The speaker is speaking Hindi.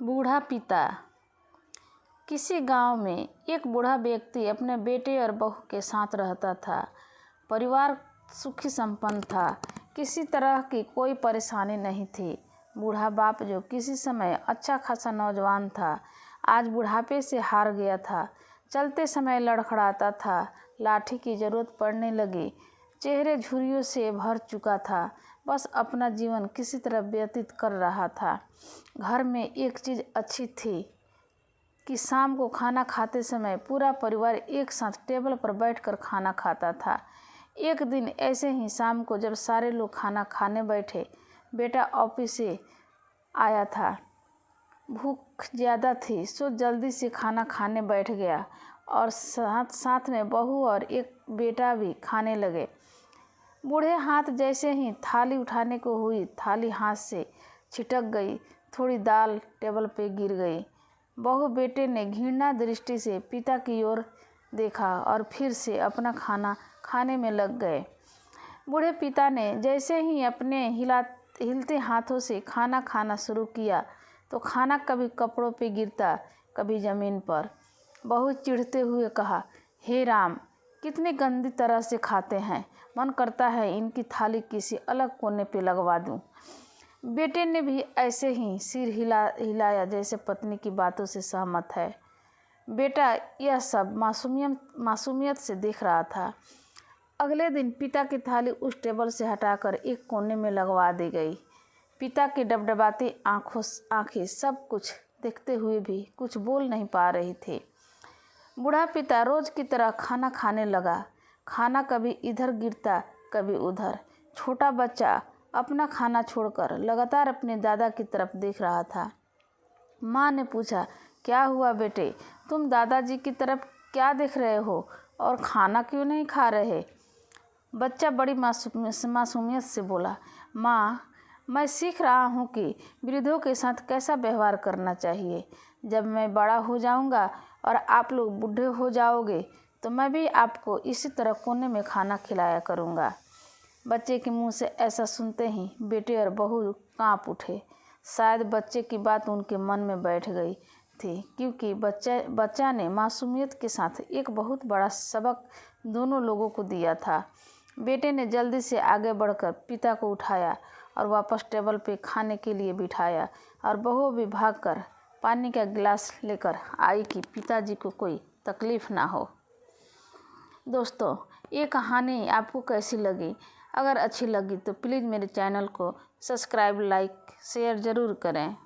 बूढ़ा पिता। किसी गांव में एक बूढ़ा व्यक्ति अपने बेटे और बहू के साथ रहता था। परिवार सुखी संपन्न था, किसी तरह की कोई परेशानी नहीं थी। बूढ़ा बाप, जो किसी समय अच्छा खासा नौजवान था, आज बुढ़ापे से हार गया था। चलते समय लड़खड़ाता था, लाठी की जरूरत पड़ने लगी, चेहरे झुर्रियों से भर चुका था, बस अपना जीवन किसी तरह व्यतीत कर रहा था। घर में एक चीज़ अच्छी थी कि शाम को खाना खाते समय पूरा परिवार एक साथ टेबल पर बैठकर खाना खाता था। एक दिन ऐसे ही शाम को जब सारे लोग खाना खाने बैठे, बेटा ऑफिस से आया था। भूख ज़्यादा थी, सो जल्दी से खाना खाने बैठ गया और साथ में बहू और एक बेटा भी खाने लगे। बूढ़े हाथ जैसे ही थाली उठाने को हुई, थाली हाथ से छिटक गई, थोड़ी दाल टेबल पे गिर गई। बहू बेटे ने घृणा दृष्टि से पिता की ओर देखा और फिर से अपना खाना खाने में लग गए। बूढ़े पिता ने जैसे ही अपने हिलते हाथों से खाना खाना शुरू किया तो खाना कभी कपड़ों पे गिरता, कभी ज़मीन पर। बहू चिढ़ते हुए कहा, हे राम, कितनी गंदी तरह से खाते हैं, मन करता है इनकी थाली किसी अलग कोने पे लगवा दूं। बेटे ने भी ऐसे ही सिर हिलाया जैसे पत्नी की बातों से सहमत है। बेटा यह सब मासूमियत से देख रहा था। अगले दिन पिता की थाली उस टेबल से हटाकर एक कोने में लगवा दी गई। पिता की डबडबाती आंखें सब कुछ देखते हुए भी कुछ बोल नहीं पा रही थी। बूढ़ा पिता रोज की तरह खाना खाने लगा। खाना कभी इधर गिरता, कभी उधर। छोटा बच्चा अपना खाना छोड़कर लगातार अपने दादा की तरफ देख रहा था। माँ ने पूछा, क्या हुआ बेटे, तुम दादाजी की तरफ क्या देख रहे हो और खाना क्यों नहीं खा रहे? बच्चा बड़ी मासूमियत से बोला, माँ, मैं सीख रहा हूँ कि वृद्धों के साथ कैसा व्यवहार करना चाहिए। जब मैं बड़ा हो जाऊँगा और आप लोग बूढ़े हो जाओगे तो मैं भी आपको इसी तरह कोने में खाना खिलाया करूँगा। बच्चे के मुंह से ऐसा सुनते ही बेटे और बहू कांप उठे। शायद बच्चे की बात उनके मन में बैठ गई थी, क्योंकि बच्चा ने मासूमियत के साथ एक बहुत बड़ा सबक दोनों लोगों को दिया था। बेटे ने जल्दी से आगे बढ़कर पिता को उठाया और वापस टेबल पे खाने के लिए बिठाया, और बहू भी भागकर पानी का गिलास लेकर आई कि पिताजी को कोई तकलीफ़ ना हो। दोस्तों, ये कहानी आपको कैसी लगी? अगर अच्छी लगी तो प्लीज़ मेरे चैनल को सब्सक्राइब, लाइक, शेयर ज़रूर करें।